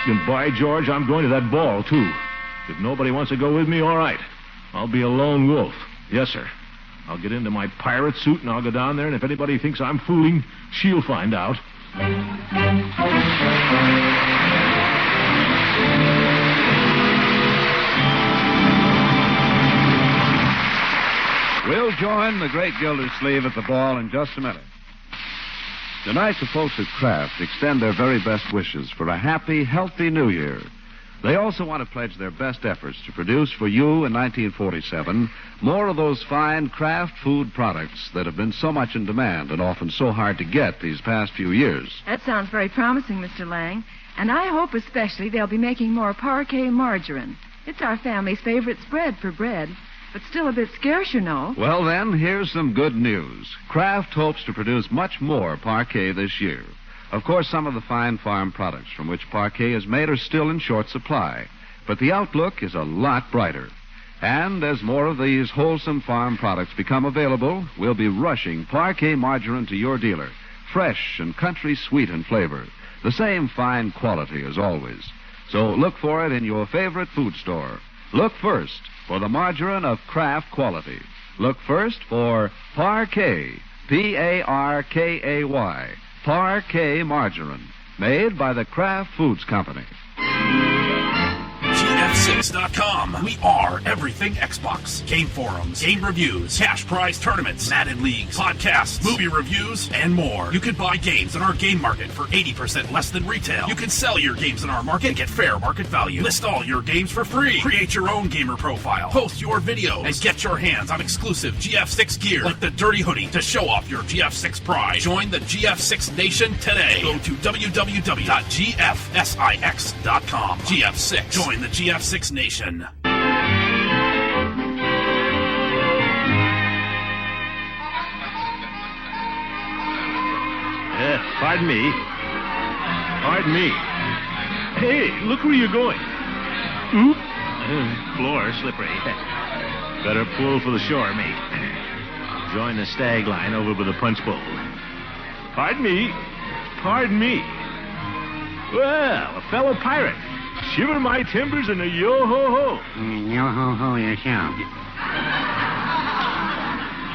And by George, I'm going to that ball, too. If nobody wants to go with me, all right. I'll be a lone wolf. Yes, sir. I'll get into my pirate suit and I'll go down there, and if anybody thinks I'm fooling, she'll find out. We'll join the great Gildersleeve at the ball in just a minute. Tonight, the folks at Kraft extend their very best wishes for a happy, healthy New Year. They also want to pledge their best efforts to produce for you in 1947 more of those fine Kraft food products that have been so much in demand and often so hard to get these past few years. That sounds very promising, Mr. Lang. And I hope especially they'll be making more parquet margarine. It's our family's favorite spread for bread, but still a bit scarce, you know. Well, then, here's some good news. Kraft hopes to produce much more parquet this year. Of course, some of the fine farm products from which parquet is made are still in short supply, but the outlook is a lot brighter. And as more of these wholesome farm products become available, we'll be rushing parquet margarine to your dealer, fresh and country sweet in flavor, the same fine quality as always. So look for it in your favorite food store. Look first for the margarine of Kraft quality. Look first for Parquet, P-A-R-K-A-Y, Parquet margarine, made by the Kraft Foods Company. GF6.com. We are everything Xbox. Game forums, game reviews, cash prize tournaments, Madden leagues, podcasts, movie reviews, and more. You can buy games in our game market for 80% less than retail. You can sell your games in our market and get fair market value. List all your games for free. Create your own gamer profile. Post your videos. And get your hands on exclusive GF6 gear like the Dirty Hoodie to show off your GF6 pride. Join the GF6 Nation today. Go to www.gfsix.com. GF6. Join the GF6 Nation. Pardon me. Pardon me. Hey, look where you're going. Oop. Floor slippery. Better pull for the shore, mate. Join the stag line over by the punch bowl. Pardon me. Pardon me. Well, a fellow pirate. Shiver my timbers and a yo-ho-ho. Yo-ho-ho yourself.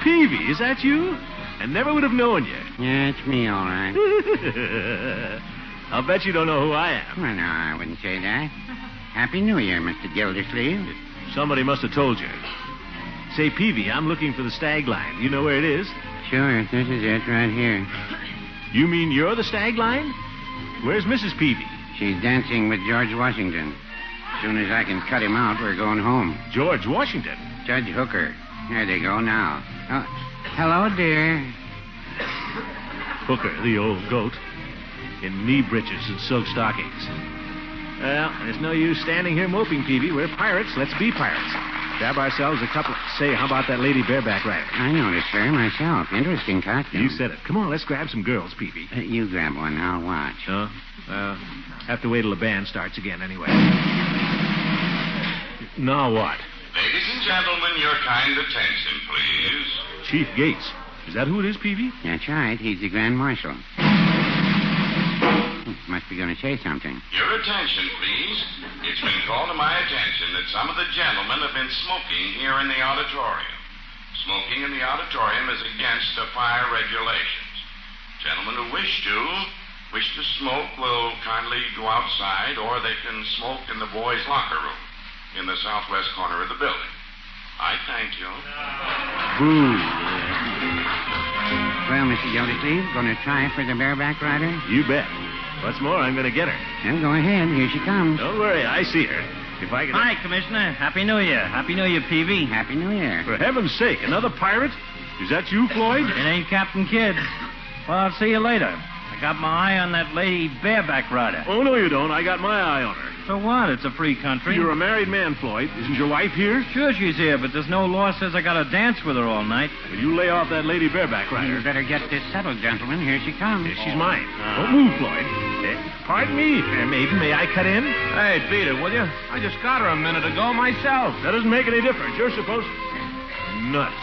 Peavy, is that you? I never would have known you. Yeah, it's me, all right. I'll bet you don't know who I am. Well, no, I wouldn't say that. Happy New Year, Mr. Gildersleeve. Somebody must have told you. Say, Peavy, I'm looking for the stag line. You know where it is? Sure, this is it right here. You mean you're the stag line? Where's Mrs. Peavy? She's dancing with George Washington. As soon as I can cut him out, we're going home. George Washington? Judge Hooker. There they go now. Oh, hello, dear. Hooker, the old goat, in knee breeches and silk stockings. Well, there's no use standing here moping, Peavy. We're pirates. Let's be pirates. Grab ourselves a couple. Say, how about that lady bareback rider? I noticed her myself. Interesting costume. You said it. Come on, let's grab some girls, Peavy. You grab one. I'll watch. Oh? Have to wait till the band starts again anyway. Now what? Ladies and gentlemen, your kind attention, please. Chief Gates. Is that who it is, Peavy? That's right. He's the Grand Marshal. Must be going to say something. Your attention, please. It's been called to my attention that some of the gentlemen have been smoking here in the auditorium. Smoking in the auditorium is against the fire regulations. Gentlemen who wish to smoke will kindly go outside, or they can smoke in the boys' locker room in the southwest corner of the building. I thank you. Boo. Well, Mr. Gildersleeve, going to try for the bareback rider? You bet. What's more, I'm going to get her. Well, go ahead. Here she comes. Don't worry, I see her. If I can... Hi, Commissioner. Happy New Year. Happy New Year, Peavy. Happy New Year. For heaven's sake, another pirate? Is that you, Floyd? It ain't Captain Kidd. Well, I'll see you later. I got my eye on that lady bareback rider. Oh, no, you don't. I got my eye on her. So what? It's a free country. You're a married man, Floyd. Isn't your wife here? Sure she's here, but there's no law says I gotta dance with her all night. Will you lay off that lady bareback rider? You better get this settled, gentlemen. Here she comes. She's mine. Don't move, Floyd. Pardon me, fair maiden. May I cut in? Hey, beat it, will you? I just got her a minute ago myself. That doesn't make any difference. You're supposed to... Nuts.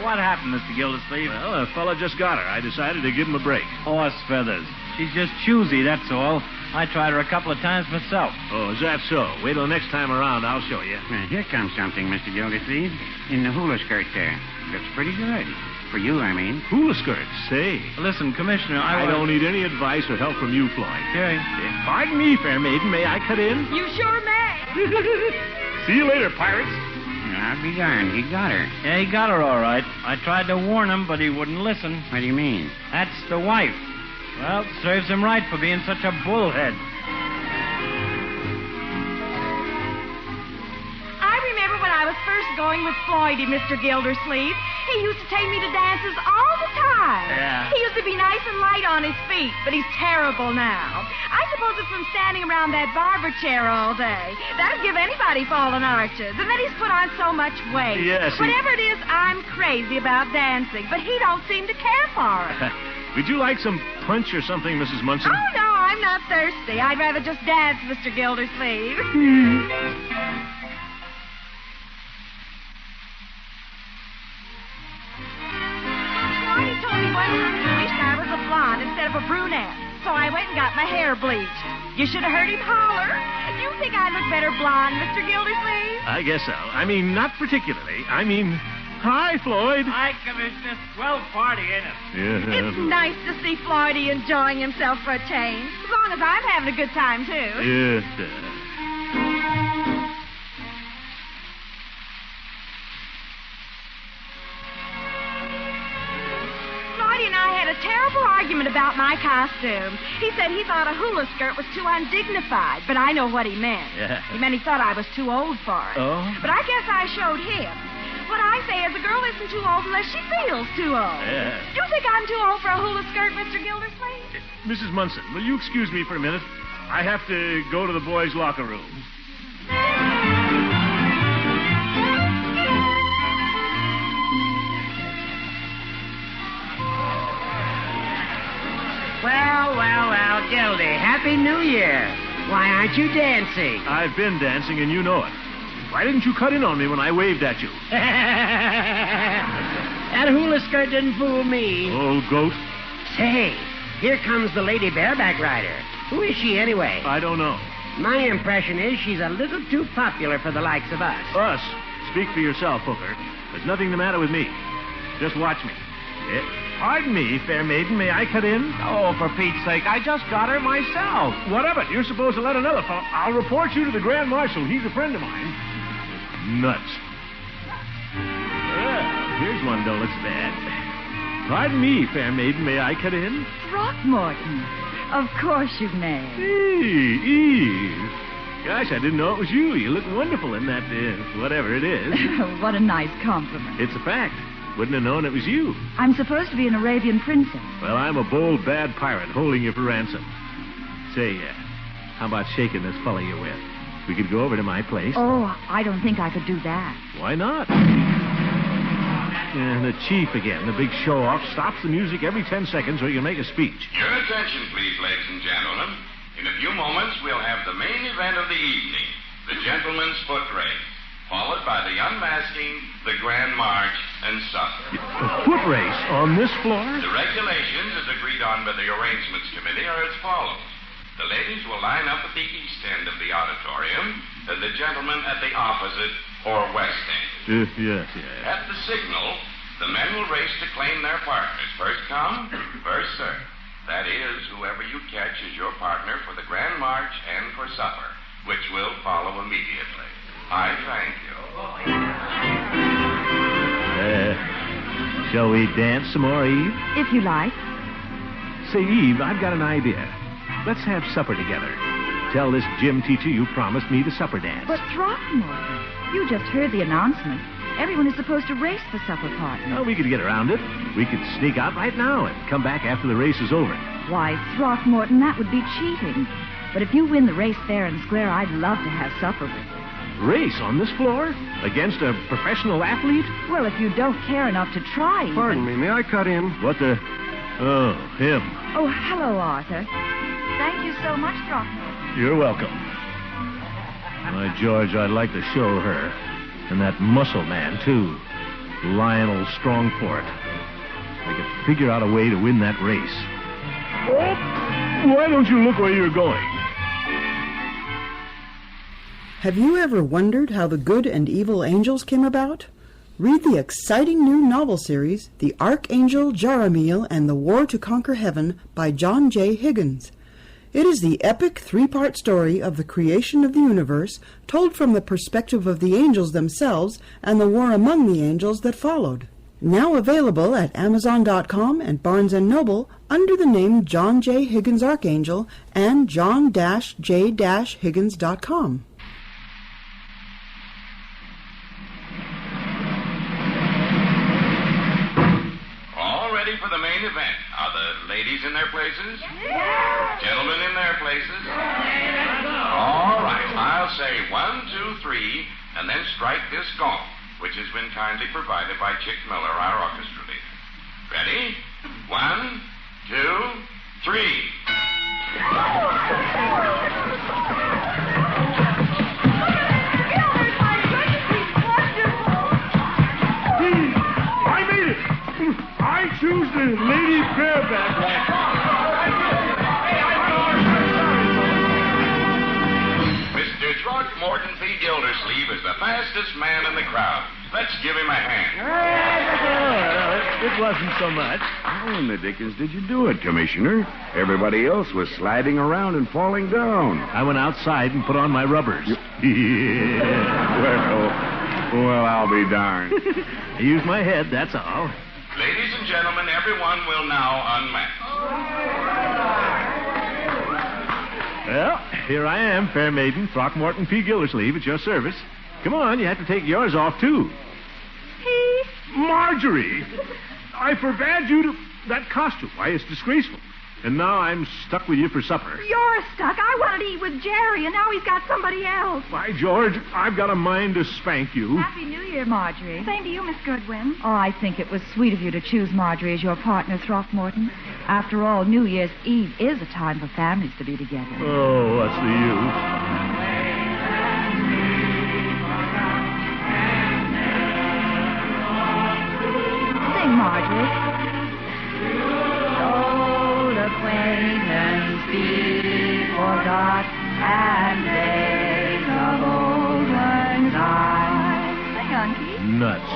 What happened, Mr. Gildersleeve? Well, a fella just got her. I decided to give him a break. Horse feathers. She's just choosy, that's all. I tried her a couple of times myself. Oh, is that so? Wait till next time around. I'll show you. Here comes something, Mr. Gildersleeve. In the hula skirt there. Looks pretty good. For you, I mean. Hula skirts, say. Listen, Commissioner, I don't need any advice or help from you, Floyd. Okay. Pardon me, fair maiden. May I cut in? You sure may. See you later, pirates. I'll be darned. He got her. Yeah, he got her all right. I tried to warn him, but he wouldn't listen. What do you mean? That's the wife. Well, serves him right for being such a bullhead. I remember when I was first going with Floydie, Mr. Gildersleeve. He used to take me to dances all the time. Yeah. He used to be nice and light on his feet, but he's terrible now. I suppose it's from standing around that barber chair all day. That'd give anybody fallen arches. And then he's put on so much weight. Yes, Whatever it is, I'm crazy about dancing, but he don't seem to care for it. Would you like some punch or something, Mrs. Munson? Oh, no, I'm not thirsty. I'd rather just dance, Mr. Gildersleeve. Floydie told me one time he wished I was a blonde instead of a brunette, so I went and got my hair bleached. You should have heard him holler. Do you think I look better blonde, Mr. Gildersleeve? I guess so. I mean, not particularly. I mean, hi, Floyd. Hi, Commissioner. Swell party, ain't it? Yeah. It's nice to see Floydie enjoying himself for a change, as long as I'm having a good time, too. Yes. Floydie and I had a terrible argument about my costume. He said he thought a hula skirt was too undignified, but I know what he meant. Yeah. He meant he thought I was too old for it. Oh? But I guess I showed him. What I say is a girl isn't too old unless she feels too old. Yeah. You think I'm too old for a hula skirt, Mr. Gildersleeve? Mrs. Munson, will you excuse me for a minute? I have to go to the boys' locker room. Well, Gildy, Happy New Year. Why aren't you dancing? I've been dancing, and you know it. Why didn't you cut in on me when I waved at you? That hula skirt didn't fool me. Old goat. Say, here comes the lady bareback rider. Who is she anyway? I don't know. My impression is she's a little too popular for the likes of us. Us? Speak for yourself, Hooker. There's nothing the matter with me. Just watch me. Pardon me, fair maiden. May I cut in? Oh, for Pete's sake, I just got her myself. What of it? You're supposed to let another fellow. I'll report you to the Grand Marshal. He's a friend of mine. Nuts. Well, here's one don't look so bad. Pardon me, fair maiden. May I cut in? Throckmorton. Of course you may. Hey, Eve. Gosh, I didn't know it was you. You look wonderful in that, whatever it is. What a nice compliment. It's a fact. Wouldn't have known it was you. I'm supposed to be an Arabian princess. Well, I'm a bold, bad pirate holding you for ransom. Say, how about shaking this fella you're with? We could go over to my place. Oh, I don't think I could do that. Why not? And the chief again, the big show-off, stops the music every 10 seconds so he can make a speech. Your attention, please, ladies and gentlemen. In a few moments, we'll have the main event of the evening, the gentleman's foot race, followed by the unmasking, the grand march, and supper. A foot race on this floor? The regulations, as agreed on by the arrangements committee, are as follows. The ladies will line up at the east end of the auditorium, and the gentlemen at the opposite or west end. Yes. At the signal, the men will race to claim their partners. First come, first served. That is, whoever you catch is your partner for the grand march and for supper, which will follow immediately. I thank you. Shall we dance some more, Eve? If you like. Say, Eve, I've got an idea. Let's have supper together. Tell this gym teacher you promised me the supper dance. But Throckmorton, you just heard the announcement. Everyone is supposed to race for supper partners. Well, we could get around it. We could sneak out right now and come back after the race is over. Why, Throckmorton, that would be cheating. But if you win the race fair and square, I'd love to have supper with you. Race on this floor? Against a professional athlete? Well, if you don't care enough to try... Pardon me, may I cut in? What the... Oh, him. Oh, hello, Arthur. Thank you so much, Throckmorton. You're welcome. My George, I'd like to show her. And that muscle man, too. Lionel Strongfort. I could figure out a way to win that race. Oh, why don't you look where you're going? Have you ever wondered how the good and evil angels came about? Read the exciting new novel series, The Archangel Jeremiel and the War to Conquer Heaven by John J. Higgins. It is the epic 3-part story of the creation of the universe, told from the perspective of the angels themselves and the war among the angels that followed. Now available at Amazon.com and Barnes & Noble under the name John J. Higgins Archangel and John-J-Higgins.com. For the main event. Are the ladies in their places? Yeah. Gentlemen in their places? All right. I'll say 1, 2, 3, and then strike this gong, which has been kindly provided by Chick Miller, our orchestra leader. Ready? 1, 2, 3. I made it! I choose the lady bareback. Mr. Throckmorton P. Gildersleeve is the fastest man in the crowd. Let's give him a hand. It wasn't so much. How in the dickens did you do it, Commissioner? Everybody else was sliding around and falling down. I went outside and put on my rubbers. Well, I'll be darned. I used my head, that's all. Ladies and gentlemen, everyone will now unmask. Well, here I am, fair maiden, Throckmorton P. Gildersleeve, at your service. Come on, you have to take yours off, too. He? Marjorie! I forbade you to... That costume. Why, it's disgraceful. And now I'm stuck with you for supper. You're stuck. I wanted to eat with Jerry, and now he's got somebody else. By George, I've got a mind to spank you. Happy New Year, Marjorie. Same to you, Miss Goodwin. Oh, I think it was sweet of you to choose Marjorie as your partner, Throckmorton. After all, New Year's Eve is a time for families to be together. Oh, what's the use? Sing, Marjorie. Old acquaintance be forgot, and days of old lang syne. Sing, Unky. Nuts.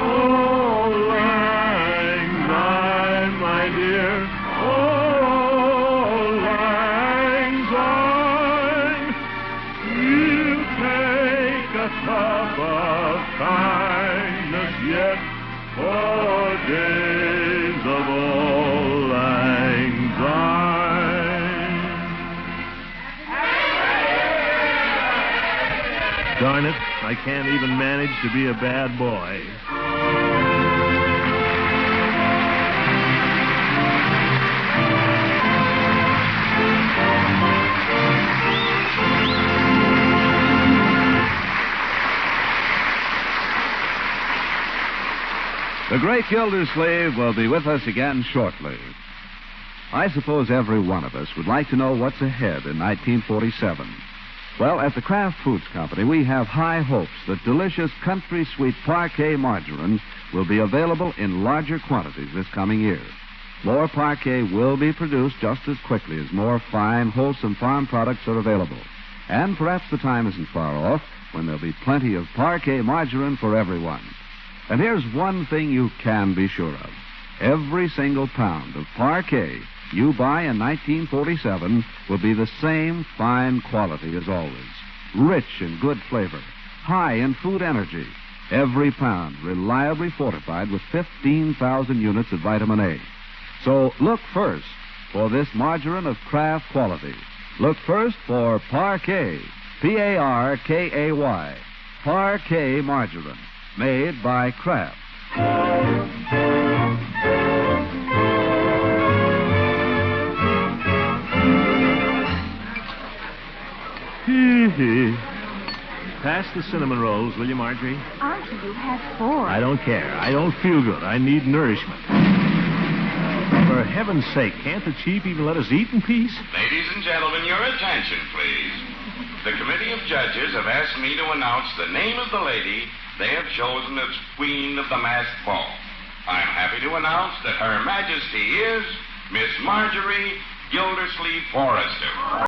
Oh, lang syne, my dear. Oh, lang syne. We'll take a cup of kindness yet for days of old lang syne. Darn it, I can't even manage to be a bad boy. The great Gildersleeve will be with us again shortly. I suppose every one of us would like to know what's ahead in 1947. Well, at the Kraft Foods Company, we have high hopes that delicious country sweet Parquet margarine will be available in larger quantities this coming year. More Parquet will be produced just as quickly as more fine, wholesome farm products are available. And perhaps the time isn't far off when there'll be plenty of Parquet margarine for everyone. And here's one thing you can be sure of. Every single pound of Parquet you buy in 1947 will be the same fine quality as always. Rich in good flavor, high in food energy. Every pound reliably fortified with 15,000 units of vitamin A. So look first for this margarine of Kraft quality. Look first for Parquet, P-A-R-K-A-Y, Parquet margarine, made by Kraft. Pass the cinnamon rolls, will you, Marjorie? Unky, you had 4. I don't care. I don't feel good. I need nourishment. For heaven's sake, can't the chief even let us eat in peace? Ladies and gentlemen, your attention, please. The committee of judges have asked me to announce the name of the lady they have chosen as Queen of the Masked Ball. I'm happy to announce that Her Majesty is Miss Marjorie Gildersleeve Forrester.